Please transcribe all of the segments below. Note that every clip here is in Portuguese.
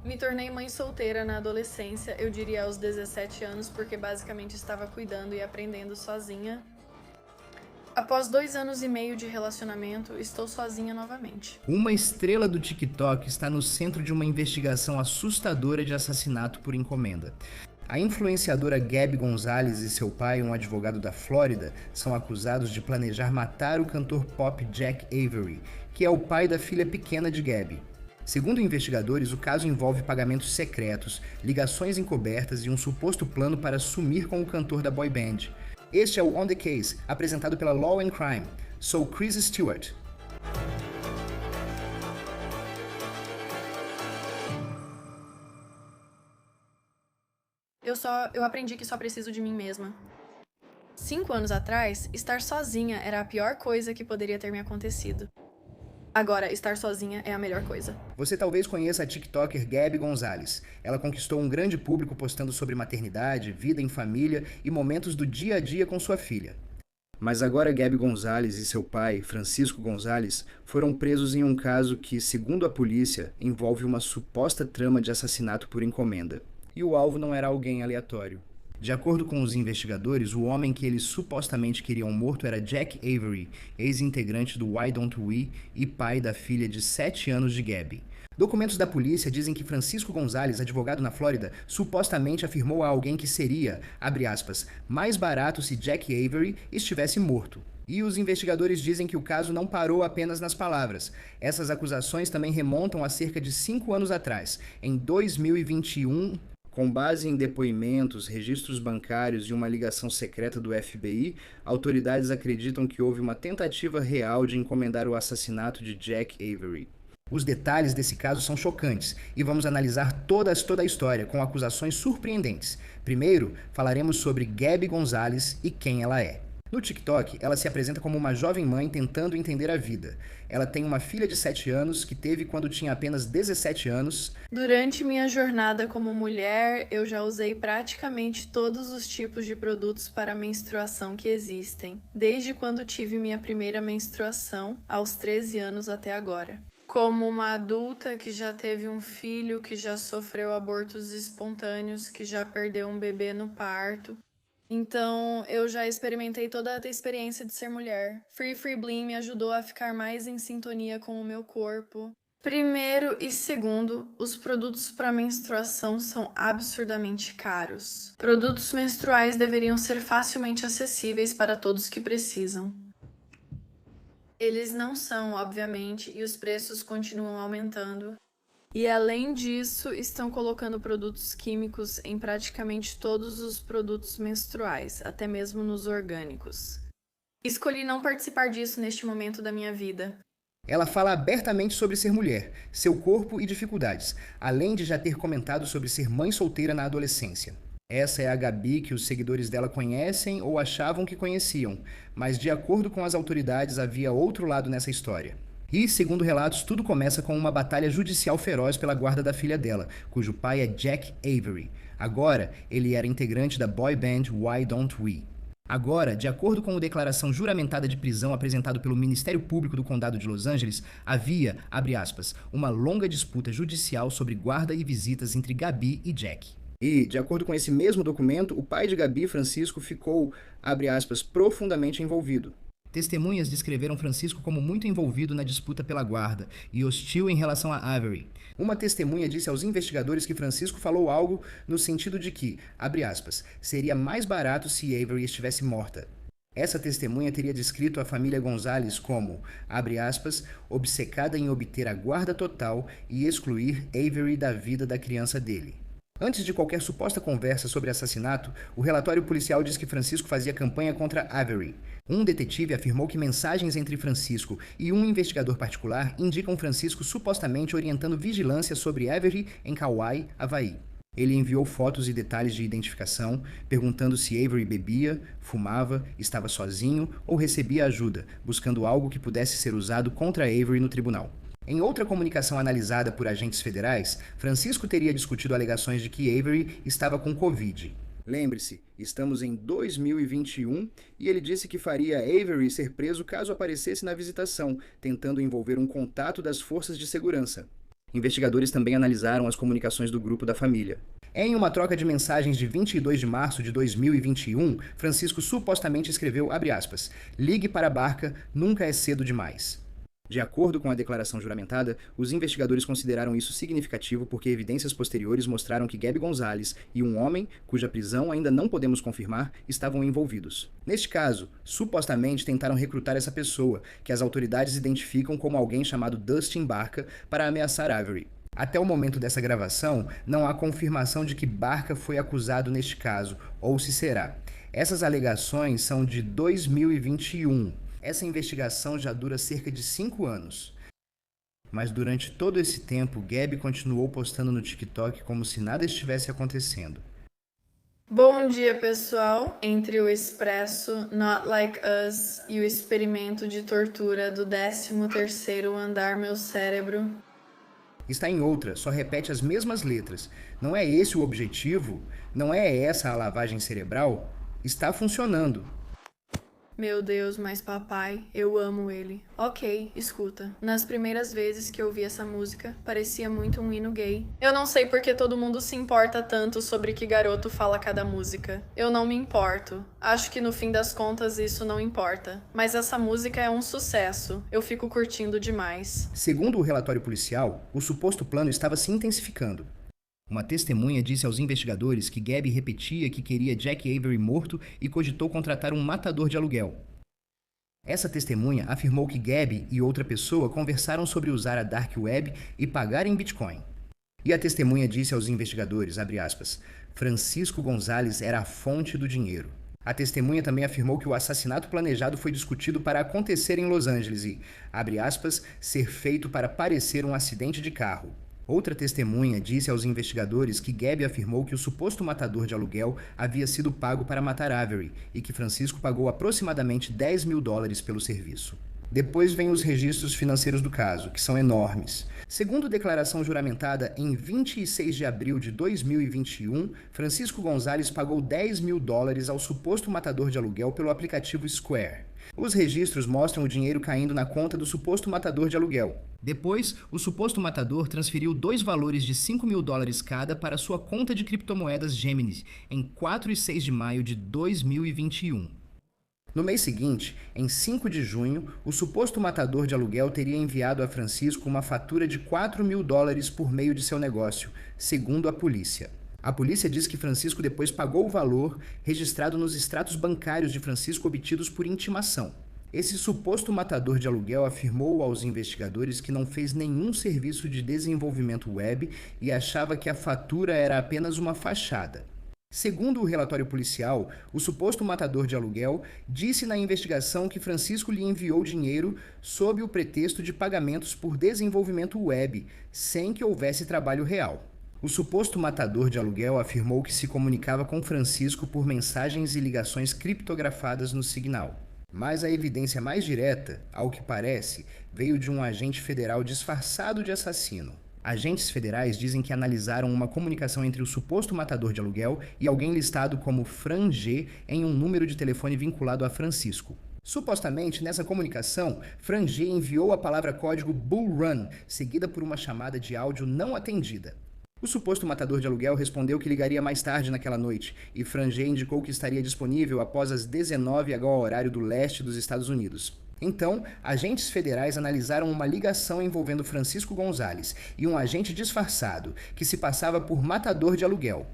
Me tornei mãe solteira na adolescência, eu diria aos 17 anos, porque basicamente estava cuidando e aprendendo sozinha. Após 2 anos e meio de relacionamento, estou sozinha novamente. Uma estrela do TikTok está no centro de uma investigação assustadora de assassinato por encomenda. A influenciadora Gabby Gonzalez e seu pai, um advogado da Flórida, são acusados de planejar matar o cantor pop Jack Avery, que é o pai da filha pequena de Gabby. Segundo investigadores, o caso envolve pagamentos secretos, ligações encobertas e um suposto plano para sumir com o cantor da boy band. Este é o On The Case, apresentado pela Law and Crime. Sou Chris Stewart. Eu aprendi que só preciso de mim mesma. 5 anos atrás, estar sozinha era a pior coisa que poderia ter me acontecido. Agora, estar sozinha é a melhor coisa. Você talvez conheça a TikToker Gabby Gonzalez. Ela conquistou um grande público postando sobre maternidade, vida em família e momentos do dia a dia com sua filha. Mas agora Gabby Gonzalez e seu pai, Francisco Gonzalez, foram presos em um caso que, segundo a polícia, envolve uma suposta trama de assassinato por encomenda. E o alvo não era alguém aleatório. De acordo com os investigadores, o homem que eles supostamente queriam morto era Jack Avery, ex-integrante do Why Don't We e pai da filha de 7 anos de Gabby. Documentos da polícia dizem que Francisco Gonzalez, advogado na Flórida, supostamente afirmou a alguém que seria, abre aspas, mais barato se Jack Avery estivesse morto. E os investigadores dizem que o caso não parou apenas nas palavras. Essas acusações também remontam a cerca de 5 anos atrás, em 2021. Com base em depoimentos, registros bancários e uma ligação secreta do FBI, autoridades acreditam que houve uma tentativa real de encomendar o assassinato de Jack Avery. Os detalhes desse caso são chocantes e vamos analisar toda a história com acusações surpreendentes. Primeiro, falaremos sobre Gabby Gonzalez e quem ela é. No TikTok, ela se apresenta como uma jovem mãe tentando entender a vida. Ela tem uma filha de 7 anos que teve quando tinha apenas 17 anos. Durante minha jornada como mulher, eu já usei praticamente todos os tipos de produtos para menstruação que existem, desde quando tive minha primeira menstruação, aos 13 anos até agora. Como uma adulta que já teve um filho, que já sofreu abortos espontâneos, que já perdeu um bebê no parto. Então, eu já experimentei toda a experiência de ser mulher. Free Blim me ajudou a ficar mais em sintonia com o meu corpo. Primeiro e segundo, os produtos para menstruação são absurdamente caros. Produtos menstruais deveriam ser facilmente acessíveis para todos que precisam. Eles não são, obviamente, e os preços continuam aumentando. E além disso, estão colocando produtos químicos em praticamente todos os produtos menstruais, até mesmo nos orgânicos. Escolhi não participar disso neste momento da minha vida. Ela fala abertamente sobre ser mulher, seu corpo e dificuldades, além de já ter comentado sobre ser mãe solteira na adolescência. Essa é a Gabi que os seguidores dela conhecem ou achavam que conheciam, mas de acordo com as autoridades havia outro lado nessa história. E, segundo relatos, tudo começa com uma batalha judicial feroz pela guarda da filha dela, cujo pai é Jack Avery. Agora, ele era integrante da boy band Why Don't We. Agora, de acordo com a declaração juramentada de prisão apresentado pelo Ministério Público do Condado de Los Angeles, havia, abre aspas, uma longa disputa judicial sobre guarda e visitas entre Gabi e Jack. E, de acordo com esse mesmo documento, o pai de Gabi, Francisco, ficou, abre aspas, profundamente envolvido. Testemunhas descreveram Francisco como muito envolvido na disputa pela guarda e hostil em relação a Avery. Uma testemunha disse aos investigadores que Francisco falou algo no sentido de que, abre aspas, seria mais barato se Avery estivesse morta. Essa testemunha teria descrito a família Gonzalez como, abre aspas, obcecada em obter a guarda total e excluir Avery da vida da criança dele. Antes de qualquer suposta conversa sobre assassinato, o relatório policial diz que Francisco fazia campanha contra Avery. Um detetive afirmou que mensagens entre Francisco e um investigador particular indicam Francisco supostamente orientando vigilância sobre Avery em Kauai, Havaí. Ele enviou fotos e detalhes de identificação, perguntando se Avery bebia, fumava, estava sozinho ou recebia ajuda, buscando algo que pudesse ser usado contra Avery no tribunal. Em outra comunicação analisada por agentes federais, Francisco teria discutido alegações de que Avery estava com Covid. Lembre-se, estamos em 2021 e ele disse que faria Avery ser preso caso aparecesse na visitação, tentando envolver um contato das forças de segurança. Investigadores também analisaram as comunicações do grupo da família. Em uma troca de mensagens de 22 de março de 2021, Francisco supostamente escreveu, abre aspas, "Ligue para a Barca, nunca é cedo demais." De acordo com a declaração juramentada, os investigadores consideraram isso significativo porque evidências posteriores mostraram que Gabi Gonzalez e um homem, cuja prisão ainda não podemos confirmar, estavam envolvidos. Neste caso, supostamente tentaram recrutar essa pessoa, que as autoridades identificam como alguém chamado Dustin Barca, para ameaçar Avery. Até o momento dessa gravação, não há confirmação de que Barca foi acusado neste caso, ou se será. Essas alegações são de 2021. Essa investigação já dura cerca de 5 anos. Mas durante todo esse tempo, Gabi continuou postando no TikTok como se nada estivesse acontecendo. Bom dia, pessoal! Entre o expresso Not Like Us e o experimento de tortura do 13º andar, meu cérebro está em outra, só repete as mesmas letras. Não é esse o objetivo? Não é essa a lavagem cerebral? Está funcionando. Meu Deus, mas papai, eu amo ele. Ok, escuta. Nas primeiras vezes que eu ouvi essa música, parecia muito um hino gay. Eu não sei porque todo mundo se importa tanto sobre que garoto fala cada música. Eu não me importo. Acho que no fim das contas isso não importa. Mas essa música é um sucesso. Eu fico curtindo demais. Segundo o relatório policial, o suposto plano estava se intensificando. Uma testemunha disse aos investigadores que Gabi repetia que queria Jack Avery morto e cogitou contratar um matador de aluguel. Essa testemunha afirmou que Gabi e outra pessoa conversaram sobre usar a Dark Web e pagar em Bitcoin. E a testemunha disse aos investigadores, abre aspas, Francisco Gonzalez era a fonte do dinheiro. A testemunha também afirmou que o assassinato planejado foi discutido para acontecer em Los Angeles e, abre aspas, ser feito para parecer um acidente de carro. Outra testemunha disse aos investigadores que Gabi afirmou que o suposto matador de aluguel havia sido pago para matar Avery e que Francisco pagou aproximadamente $10.000 pelo serviço. Depois vem os registros financeiros do caso, que são enormes. Segundo declaração juramentada, em 26 de abril de 2021, Francisco Gonzalez pagou $10.000 ao suposto matador de aluguel pelo aplicativo Square. Os registros mostram o dinheiro caindo na conta do suposto matador de aluguel. Depois, o suposto matador transferiu 2 valores de $5.000 cada para sua conta de criptomoedas Gemini em 4 e 6 de maio de 2021. No mês seguinte, em 5 de junho, o suposto matador de aluguel teria enviado a Francisco uma fatura de $4.000 por meio de seu negócio, segundo a polícia. A polícia diz que Francisco depois pagou o valor registrado nos extratos bancários de Francisco obtidos por intimação. Esse suposto matador de aluguel afirmou aos investigadores que não fez nenhum serviço de desenvolvimento web e achava que a fatura era apenas uma fachada. Segundo o relatório policial, o suposto matador de aluguel disse na investigação que Francisco lhe enviou dinheiro sob o pretexto de pagamentos por desenvolvimento web, sem que houvesse trabalho real. O suposto matador de aluguel afirmou que se comunicava com Francisco por mensagens e ligações criptografadas no Signal. Mas a evidência mais direta, ao que parece, veio de um agente federal disfarçado de assassino. Agentes federais dizem que analisaram uma comunicação entre o suposto matador de aluguel e alguém listado como Fran G em um número de telefone vinculado a Francisco. Supostamente, nessa comunicação, Fran G enviou a palavra-código Bull Run, seguida por uma chamada de áudio não atendida. O suposto matador de aluguel respondeu que ligaria mais tarde naquela noite, e Fran G indicou que estaria disponível após as 19h ao horário do leste dos Estados Unidos. Então, agentes federais analisaram uma ligação envolvendo Francisco Gonzalez e um agente disfarçado, que se passava por matador de aluguel.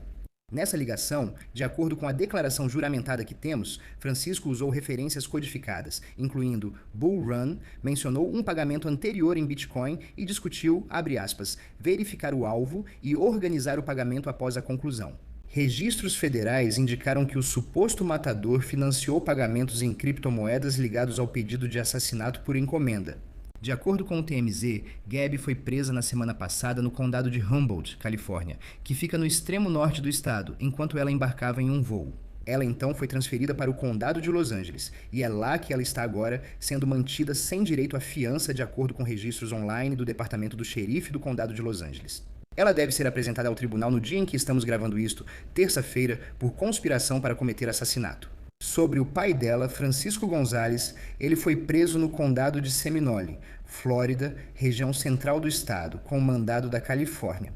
Nessa ligação, de acordo com a declaração juramentada que temos, Francisco usou referências codificadas, incluindo Bull Run, mencionou um pagamento anterior em Bitcoin e discutiu, abre aspas, verificar o alvo e organizar o pagamento após a conclusão. Registros federais indicaram que o suposto matador financiou pagamentos em criptomoedas ligados ao pedido de assassinato por encomenda. De acordo com o TMZ, Gabi foi presa na semana passada no condado de Humboldt, Califórnia, que fica no extremo norte do estado, enquanto ela embarcava em um voo. Ela então foi transferida para o condado de Los Angeles, e é lá que ela está agora, sendo mantida sem direito à fiança de acordo com registros online do departamento do xerife do condado de Los Angeles. Ela deve ser apresentada ao tribunal no dia em que estamos gravando isto, terça-feira, por conspiração para cometer assassinato. Sobre o pai dela, Francisco Gonzalez, ele foi preso no condado de Seminole, Flórida, região central do estado, com mandado da Califórnia.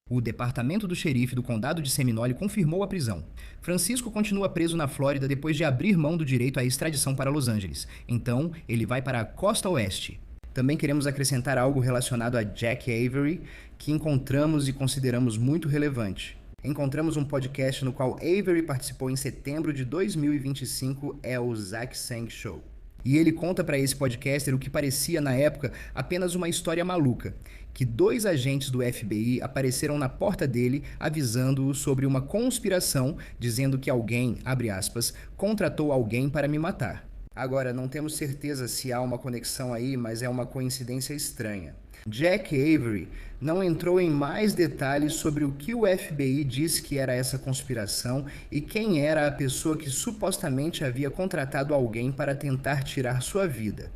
O departamento do xerife do condado de Seminole confirmou a prisão. Francisco continua preso na Flórida depois de abrir mão do direito à extradição para Los Angeles. Então, ele vai para a costa oeste. Também queremos acrescentar algo relacionado a Jack Avery, que encontramos e consideramos muito relevante. Encontramos um podcast no qual Avery participou em setembro de 2025, é o Zach Sang Show. E ele conta para esse podcaster o que parecia, na época, apenas uma história maluca, que 2 agentes do FBI apareceram na porta dele avisando-o sobre uma conspiração, dizendo que alguém, abre aspas, contratou alguém para me matar. Agora, não temos certeza se há uma conexão aí, mas é uma coincidência estranha. Jack Avery não entrou em mais detalhes sobre o que o FBI disse que era essa conspiração e quem era a pessoa que supostamente havia contratado alguém para tentar tirar sua vida.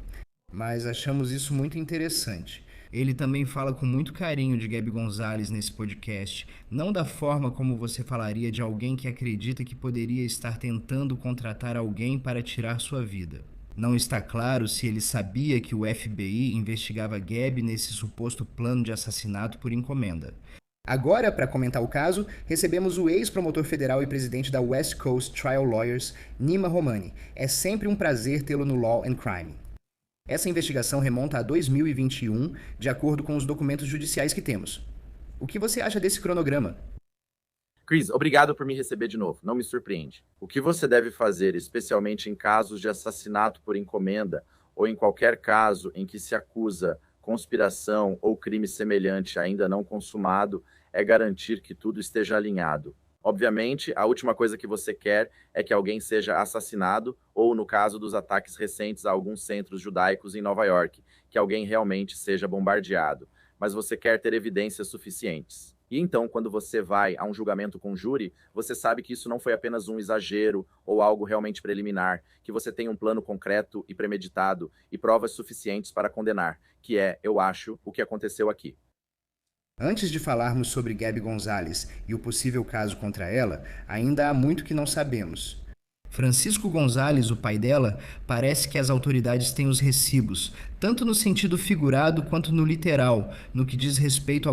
Mas achamos isso muito interessante. Ele também fala com muito carinho de Gabi Gonzalez nesse podcast, não da forma como você falaria de alguém que acredita que poderia estar tentando contratar alguém para tirar sua vida. Não está claro se ele sabia que o FBI investigava Gabi nesse suposto plano de assassinato por encomenda. Agora, para comentar o caso, recebemos o ex-promotor federal e presidente da West Coast Trial Lawyers, Nima Romani. É sempre um prazer tê-lo no Law and Crime. Essa investigação remonta a 2021, de acordo com os documentos judiciais que temos. O que você acha desse cronograma? Chris, obrigado por me receber de novo. Não me surpreende. O que você deve fazer, especialmente em casos de assassinato por encomenda ou em qualquer caso em que se acusa conspiração ou crime semelhante ainda não consumado, é garantir que tudo esteja alinhado. Obviamente, a última coisa que você quer é que alguém seja assassinado ou, no caso dos ataques recentes a alguns centros judaicos em Nova York, que alguém realmente seja bombardeado. Mas você quer ter evidências suficientes. E então, quando você vai a um julgamento com júri, você sabe que isso não foi apenas um exagero ou algo realmente preliminar, que você tem um plano concreto e premeditado e provas suficientes para condenar, que é, eu acho, o que aconteceu aqui. Antes de falarmos sobre Gabi Gonzalez e o possível caso contra ela, ainda há muito que não sabemos. Francisco Gonzalez, o pai dela, parece que as autoridades têm os recibos, tanto no sentido figurado quanto no literal, no que diz respeito a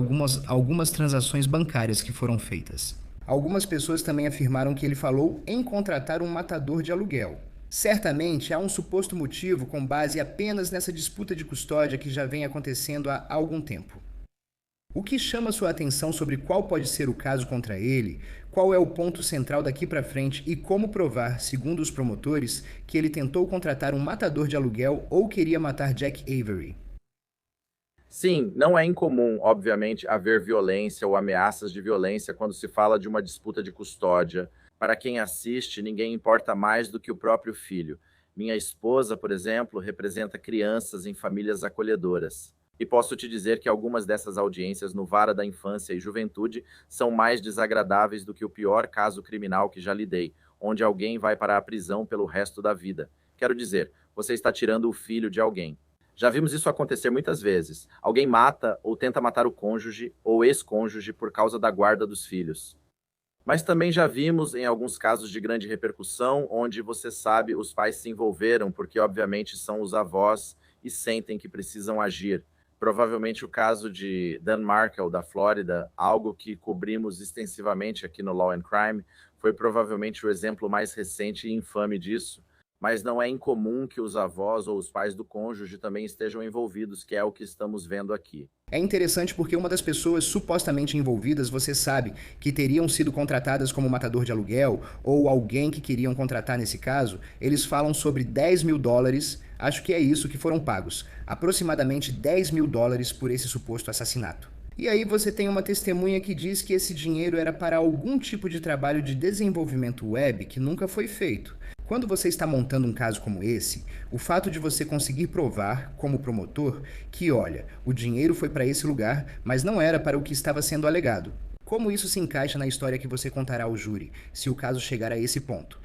algumas transações bancárias que foram feitas. Algumas pessoas também afirmaram que ele falou em contratar um matador de aluguel. Certamente há um suposto motivo com base apenas nessa disputa de custódia que já vem acontecendo há algum tempo. O que chama sua atenção sobre qual pode ser o caso contra ele, qual é o ponto central daqui para frente e como provar, segundo os promotores, que ele tentou contratar um matador de aluguel ou queria matar Jack Avery? Sim, não é incomum, obviamente, haver violência ou ameaças de violência quando se fala de uma disputa de custódia. Para quem assiste, ninguém importa mais do que o próprio filho. Minha esposa, por exemplo, representa crianças em famílias acolhedoras. E posso te dizer que algumas dessas audiências no Vara da Infância e Juventude são mais desagradáveis do que o pior caso criminal que já lidei, onde alguém vai para a prisão pelo resto da vida. Quero dizer, você está tirando o filho de alguém. Já vimos isso acontecer muitas vezes. Alguém mata ou tenta matar o cônjuge ou ex-cônjuge por causa da guarda dos filhos. Mas também já vimos em alguns casos de grande repercussão, onde você sabe os pais se envolveram porque obviamente são os avós e sentem que precisam agir. Provavelmente o caso de Dan Markel, da Flórida, algo que cobrimos extensivamente aqui no Law and Crime, foi provavelmente o exemplo mais recente e infame disso, mas não é incomum que os avós ou os pais do cônjuge também estejam envolvidos, que é o que estamos vendo aqui. É interessante porque uma das pessoas supostamente envolvidas, você sabe, que teriam sido contratadas como matador de aluguel ou alguém que queriam contratar nesse caso, eles falam sobre $10.000, acho que é isso que foram pagos, aproximadamente $10.000 por esse suposto assassinato. E aí você tem uma testemunha que diz que esse dinheiro era para algum tipo de trabalho de desenvolvimento web que nunca foi feito. Quando você está montando um caso como esse, o fato de você conseguir provar, como promotor, que, olha, o dinheiro foi para esse lugar, mas não era para o que estava sendo alegado. Como isso se encaixa na história que você contará ao júri, se o caso chegar a esse ponto?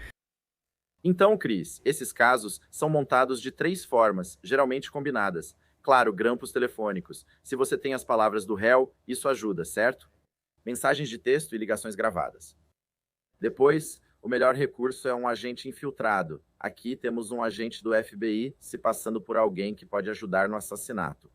Então, Chris, esses casos são montados de 3 formas, geralmente combinadas. Claro, grampos telefônicos. Se você tem as palavras do réu, isso ajuda, certo? Mensagens de texto e ligações gravadas. Depois, O melhor recurso é um agente infiltrado. Aqui temos um agente do FBI se passando por alguém que pode ajudar no assassinato.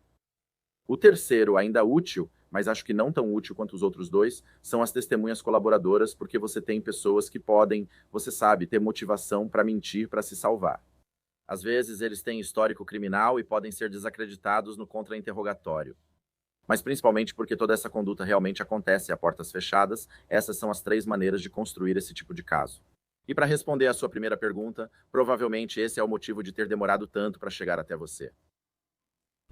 O terceiro, ainda útil, mas acho que não tão útil quanto os outros dois, são as testemunhas colaboradoras, porque você tem pessoas que podem, você sabe, ter motivação para mentir para se salvar. Às vezes eles têm histórico criminal e podem ser desacreditados no contra-interrogatório. Mas principalmente porque toda essa conduta realmente acontece a portas fechadas, essas são as 3 maneiras de construir esse tipo de caso. E para responder à sua primeira pergunta, provavelmente esse é o motivo de ter demorado tanto para chegar até você.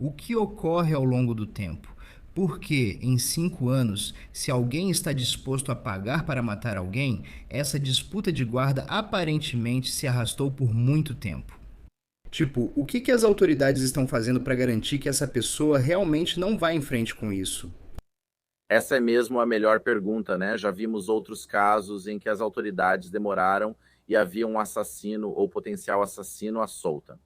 O que ocorre ao longo do tempo? Porque, em 5 anos, se alguém está disposto a pagar para matar alguém, essa disputa de guarda aparentemente se arrastou por muito tempo. Tipo, o que as autoridades estão fazendo para garantir que essa pessoa realmente não vá em frente com isso? Essa é mesmo a melhor pergunta, né? Já vimos outros casos em que as autoridades demoraram e havia um assassino ou potencial assassino à solta.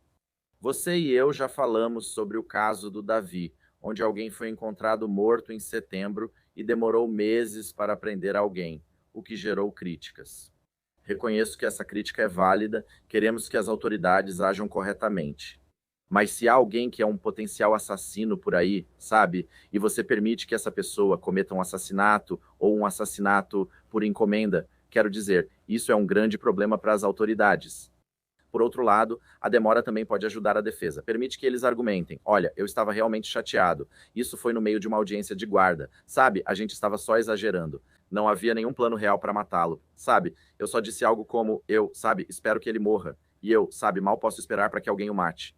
Você e eu já falamos sobre o caso do Davi, onde alguém foi encontrado morto em setembro e demorou meses para prender alguém, o que gerou críticas. Reconheço que essa crítica é válida, queremos que as autoridades ajam corretamente. Mas se há alguém que é um potencial assassino por aí, sabe, e você permite que essa pessoa cometa um assassinato ou um assassinato por encomenda, quero dizer, isso é um grande problema para as autoridades. Por outro lado, a demora também pode ajudar a defesa. Permite que eles argumentem. Olha, eu estava realmente chateado. Isso foi no meio de uma audiência de guarda. Sabe, a gente estava só exagerando. Não havia nenhum plano real para matá-lo. Sabe, eu só disse algo como, espero que ele morra. E mal posso esperar para que alguém o mate.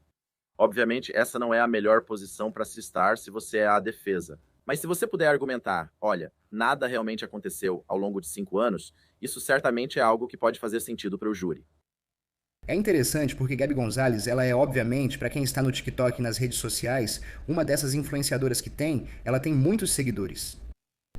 Obviamente, essa não é a melhor posição para se estar se você é a defesa. Mas se você puder argumentar, olha, nada realmente aconteceu ao longo de 5 anos, isso certamente é algo que pode fazer sentido para o júri. É interessante porque Gabi Gonzalez, ela é obviamente, para quem está no TikTok e nas redes sociais, uma dessas influenciadoras que ela tem muitos seguidores.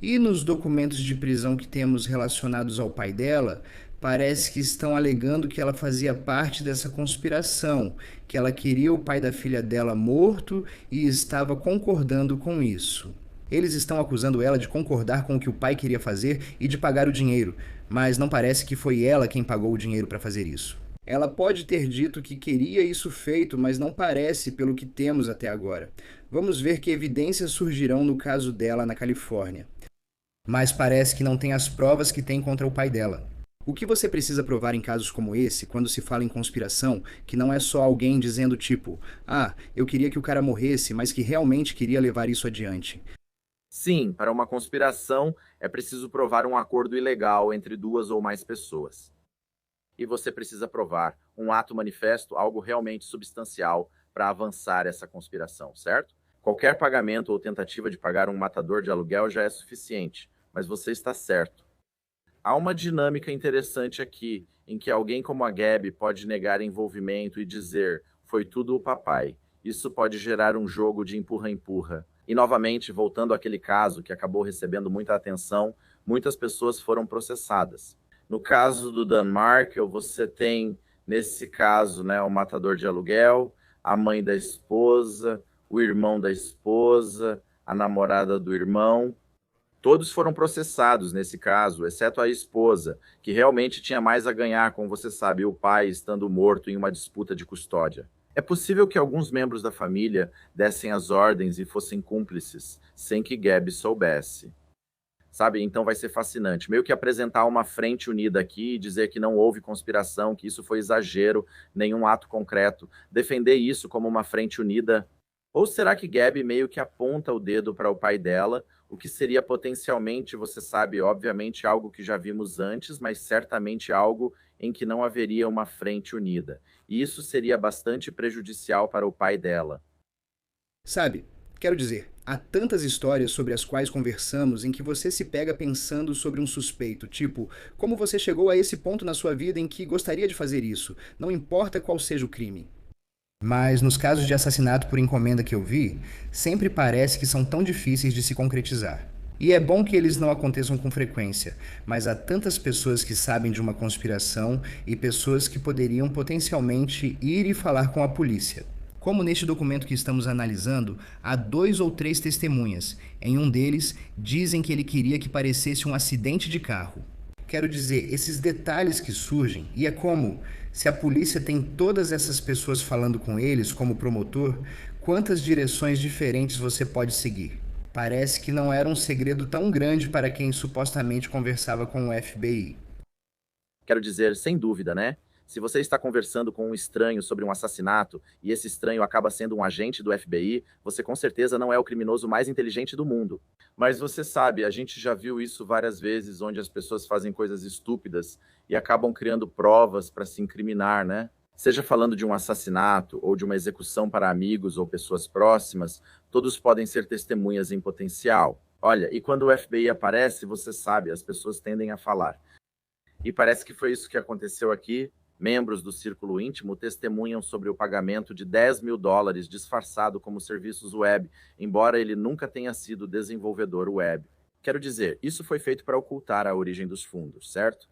E nos documentos de prisão que temos relacionados ao pai dela, parece que estão alegando que ela fazia parte dessa conspiração, que ela queria o pai da filha dela morto e estava concordando com isso. Eles estão acusando ela de concordar com o que o pai queria fazer e de pagar o dinheiro, mas não parece que foi ela quem pagou o dinheiro para fazer isso. Ela pode ter dito que queria isso feito, mas não parece pelo que temos até agora. Vamos ver que evidências surgirão no caso dela na Califórnia. Mas parece que não tem as provas que tem contra o pai dela. O que você precisa provar em casos como esse, quando se fala em conspiração, que não é só alguém dizendo tipo, eu queria que o cara morresse, mas que realmente queria levar isso adiante? Sim, para uma conspiração é preciso provar um acordo ilegal entre 2 ou mais pessoas. E você precisa provar um ato manifesto, algo realmente substancial para avançar essa conspiração, certo? Qualquer pagamento ou tentativa de pagar um matador de aluguel já é suficiente, mas você está certo. Há uma dinâmica interessante aqui, em que alguém como a Gabi pode negar envolvimento e dizer, foi tudo o papai. Isso pode gerar um jogo de empurra-empurra. E novamente, voltando àquele caso que acabou recebendo muita atenção, muitas pessoas foram processadas. No caso do Dan Markel, você tem, nesse caso, o matador de aluguel, a mãe da esposa, o irmão da esposa, a namorada do irmão. Todos foram processados nesse caso, exceto a esposa, que realmente tinha mais a ganhar com, você sabe, o pai estando morto em uma disputa de custódia. É possível que alguns membros da família dessem as ordens e fossem cúmplices, sem que Gabi soubesse. Sabe, então vai ser fascinante. Meio que apresentar uma frente unida aqui e dizer que não houve conspiração, que isso foi exagero, nenhum ato concreto. Defender isso como uma frente unida. Ou será que Gabi meio que aponta o dedo para o pai dela, o que seria potencialmente, você sabe, obviamente algo que já vimos antes, mas certamente algo em que não haveria uma frente unida. E isso seria bastante prejudicial para o pai dela. Sabe, quero dizer, há tantas histórias sobre as quais conversamos em que você se pega pensando sobre um suspeito, tipo, como você chegou a esse ponto na sua vida em que gostaria de fazer isso, não importa qual seja o crime. Mas nos casos de assassinato por encomenda que eu vi, sempre parece que são tão difíceis de se concretizar. E é bom que eles não aconteçam com frequência, mas há tantas pessoas que sabem de uma conspiração e pessoas que poderiam potencialmente ir e falar com a polícia. Como neste documento que estamos analisando, há 2 ou 3 testemunhas. Em um deles, dizem que ele queria que parecesse um acidente de carro. Quero dizer, esses detalhes que surgem, e é como, se a polícia tem todas essas pessoas falando com eles, como promotor, quantas direções diferentes você pode seguir? Parece que não era um segredo tão grande para quem supostamente conversava com o FBI. Quero dizer, sem dúvida, né? Se você está conversando com um estranho sobre um assassinato e esse estranho acaba sendo um agente do FBI, você com certeza não é o criminoso mais inteligente do mundo. Mas você sabe, a gente já viu isso várias vezes, onde as pessoas fazem coisas estúpidas e acabam criando provas para se incriminar, né? Seja falando de um assassinato ou de uma execução para amigos ou pessoas próximas, todos podem ser testemunhas em potencial. Olha, e quando o FBI aparece, você sabe, as pessoas tendem a falar. E parece que foi isso que aconteceu aqui. Membros do círculo íntimo testemunham sobre o pagamento de US$ 10.000 disfarçado como serviços web, embora ele nunca tenha sido desenvolvedor web. Quero dizer, isso foi feito para ocultar a origem dos fundos, certo?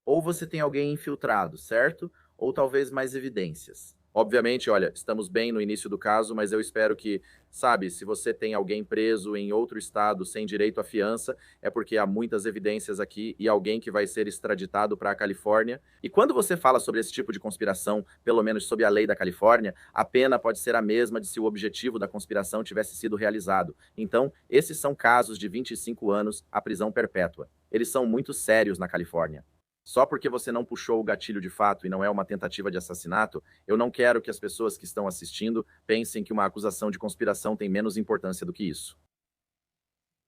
Ou você tem alguém infiltrado, certo? Ou talvez mais evidências. Obviamente, olha, estamos bem no início do caso, mas eu espero que, sabe, se você tem alguém preso em outro estado sem direito à fiança, é porque há muitas evidências aqui e alguém que vai ser extraditado para a Califórnia. E quando você fala sobre esse tipo de conspiração, pelo menos sob a lei da Califórnia, a pena pode ser a mesma de se o objetivo da conspiração tivesse sido realizado. Então, esses são casos de 25 anos à prisão perpétua. Eles são muito sérios na Califórnia. Só porque você não puxou o gatilho de fato e não é uma tentativa de assassinato, eu não quero que as pessoas que estão assistindo pensem que uma acusação de conspiração tem menos importância do que isso.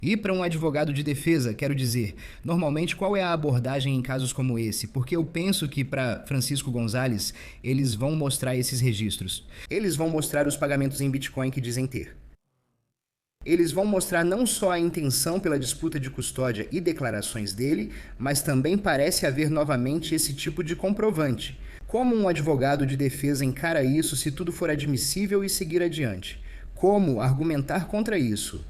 E para um advogado de defesa, quero dizer, normalmente qual é a abordagem em casos como esse? Porque eu penso que para Francisco Gonzalez, eles vão mostrar esses registros. Eles vão mostrar os pagamentos em Bitcoin que dizem ter. Eles vão mostrar não só a intenção pela disputa de custódia e declarações dele, mas também parece haver novamente esse tipo de comprovante. Como um advogado de defesa encara isso se tudo for admissível e seguir adiante? Como argumentar contra isso?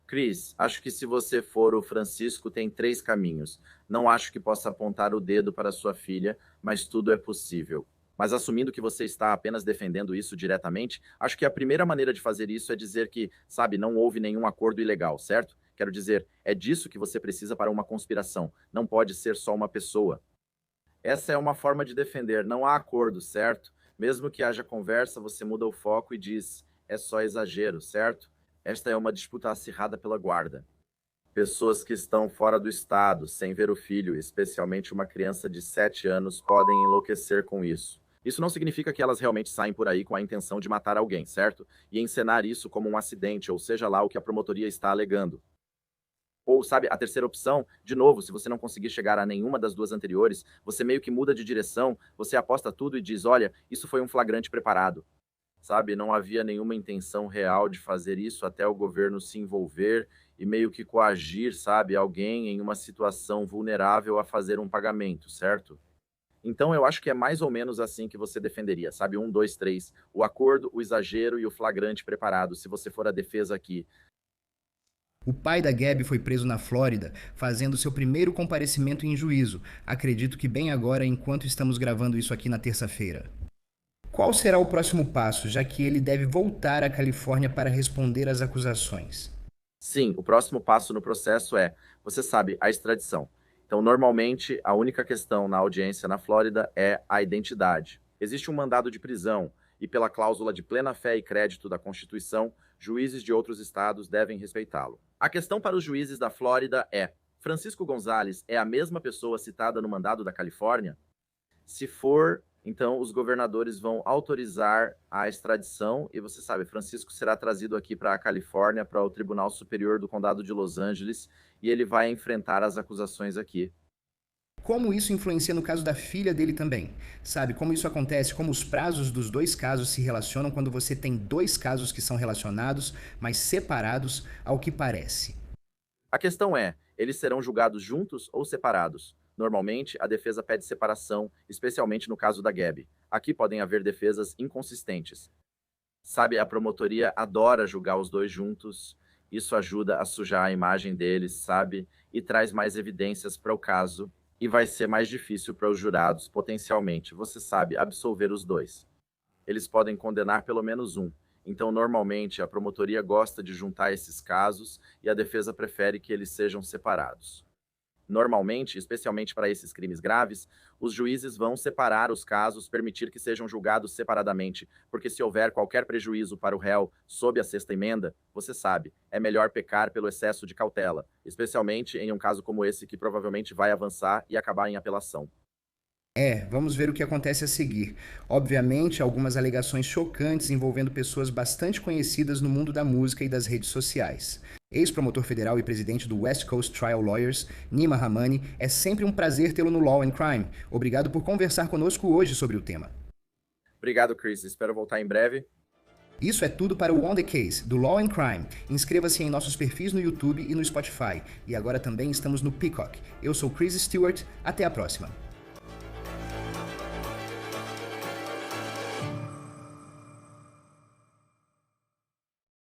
Cris, acho que se você for o Francisco, tem 3 caminhos. Não acho que possa apontar o dedo para sua filha, mas tudo é possível. Mas assumindo que você está apenas defendendo isso diretamente, acho que a primeira maneira de fazer isso é dizer que, sabe, não houve nenhum acordo ilegal, certo? Quero dizer, é disso que você precisa para uma conspiração. Não pode ser só uma pessoa. Essa é uma forma de defender. Não há acordo, certo? Mesmo que haja conversa, você muda o foco e diz, é só exagero, certo? Esta é uma disputa acirrada pela guarda. Pessoas que estão fora do estado, sem ver o filho, especialmente uma criança de 7 anos, podem enlouquecer com isso. Isso não significa que elas realmente saem por aí com a intenção de matar alguém, certo? E encenar isso como um acidente, ou seja lá o que a promotoria está alegando. Ou, sabe, a terceira opção, de novo, se você não conseguir chegar a nenhuma das duas anteriores, você meio que muda de direção, você aposta tudo e diz, olha, isso foi um flagrante preparado. Sabe, não havia nenhuma intenção real de fazer isso até o governo se envolver e meio que coagir, sabe, alguém em uma situação vulnerável a fazer um pagamento, certo? Então, eu acho que é mais ou menos assim que você defenderia, sabe? 1, 2, 3. O acordo, o exagero e o flagrante preparado, se você for a defesa aqui. O pai da Gabi foi preso na Flórida, fazendo seu primeiro comparecimento em juízo. Acredito que bem agora, enquanto estamos gravando isso aqui na terça-feira. Qual será o próximo passo, já que ele deve voltar à Califórnia para responder às acusações? Sim, o próximo passo no processo é, você sabe, a extradição. Então, normalmente, a única questão na audiência na Flórida é a identidade. Existe um mandado de prisão e, pela cláusula de plena fé e crédito da Constituição, juízes de outros estados devem respeitá-lo. A questão para os juízes da Flórida é, Francisco Gonzalez é a mesma pessoa citada no mandado da Califórnia? Se for, então os governadores vão autorizar a extradição e você sabe, Francisco será trazido aqui para a Califórnia, para o Tribunal Superior do Condado de Los Angeles e ele vai enfrentar as acusações aqui. Como isso influencia no caso da filha dele também? Sabe, como isso acontece, como os prazos dos dois casos se relacionam quando você tem dois casos que são relacionados, mas separados ao que parece? A questão é, eles serão julgados juntos ou separados? Normalmente, a defesa pede separação, especialmente no caso da Gabi. Aqui podem haver defesas inconsistentes. Sabe, a promotoria adora julgar os dois juntos. Isso ajuda a sujar a imagem deles, sabe? E traz mais evidências para o caso. E vai ser mais difícil para os jurados, potencialmente, você sabe, absolver os dois. Eles podem condenar pelo menos um. Então, normalmente, a promotoria gosta de juntar esses casos e a defesa prefere que eles sejam separados. Normalmente, especialmente para esses crimes graves, os juízes vão separar os casos, permitir que sejam julgados separadamente, porque se houver qualquer prejuízo para o réu sob a sexta emenda, você sabe, é melhor pecar pelo excesso de cautela, especialmente em um caso como esse que provavelmente vai avançar e acabar em apelação. Vamos ver o que acontece a seguir. Obviamente, algumas alegações chocantes envolvendo pessoas bastante conhecidas no mundo da música e das redes sociais. Ex-promotor federal e presidente do West Coast Trial Lawyers, Nima Rahmani, é sempre um prazer tê-lo no Law and Crime. Obrigado por conversar conosco hoje sobre o tema. Obrigado, Chris. Espero voltar em breve. Isso é tudo para o On The Case, do Law and Crime. Inscreva-se em nossos perfis no YouTube e no Spotify. E agora também estamos no Peacock. Eu sou Chris Stewart. Até a próxima.